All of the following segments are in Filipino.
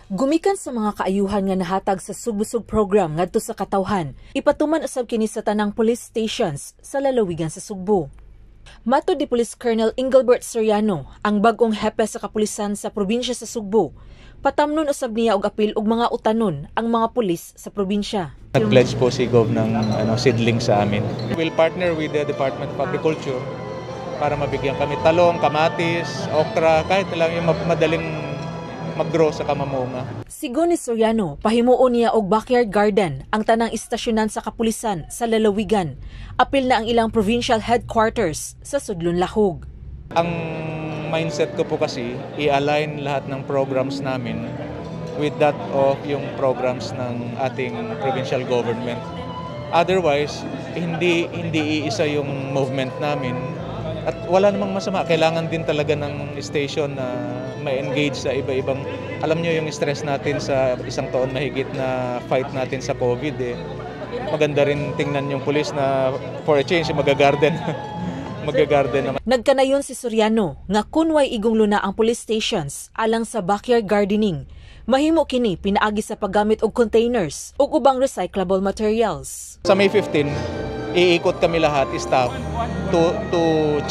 Gumikan sa mga kaayuhan nga nahatag sa sugbusog program ngadto sa katawhan, ipatuman usab kini sa tanang police stations sa lalawigan sa Sugbo. Matod ni Police Colonel Engelbert Soriano, ang bag-ong hepe sa kapulisan sa probinsya sa Sugbo, patamnon usab niya og apil og mga utanon ang mga pulis sa probinsya. Nag-pledge po si Gov ng seedling sa amin. We'll partner with the Department of Agriculture para mabigyan kami talong, kamatis, okra, kahit lang yung madaling mag-grow sa kamamunga. Sigon ni Soriano, pahimuon niya og backyard garden ang tanang istasyonan sa kapulisan sa lalawigan. Apil na ang ilang provincial headquarters sa Sudlon Lahog. Ang mindset ko po kasi, i-align lahat ng programs namin with that of yung programs ng ating provincial government. Otherwise, hindi iisa yung movement namin. At wala namang masama, kailangan din talaga ng station na ma-engage sa iba-ibang, alam nyo yung stress natin sa isang taon mahigit na fight natin sa COVID Maganda rin tingnan yung police na for a change, magagarden naman. Nagkanayon si Soriano nga kunway igong luna ang police stations alang sa backyard gardening, mahimo kini pinaagi sa paggamit og containers ug ubang recyclable materials. Sa May 15, iikot kami lahat, staff, to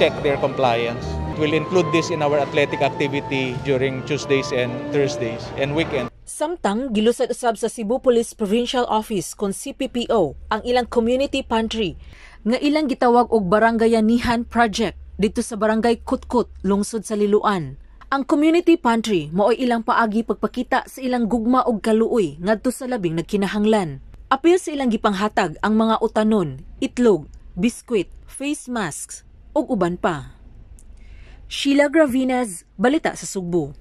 check their compliance. We'll include this in our athletic activity during Tuesdays and Thursdays and weekend. Samtang gilusad usab sa Cebu Police Provincial Office kon CPPO ang ilang community pantry nga ilang gitawag og Barangayanihan Project dito sa Barangay Kutkut, lungsod sa Liloan. Ang community pantry mao'y ilang paagi pagpakita sa ilang gugma og kaluoy ngadto sa labing nagkinahanglan. Apil sa ilang gipanghatag ang mga utanon, itlog, biskwit, face masks ug uban pa. Sheila Gravinez, Balita sa Sugbo.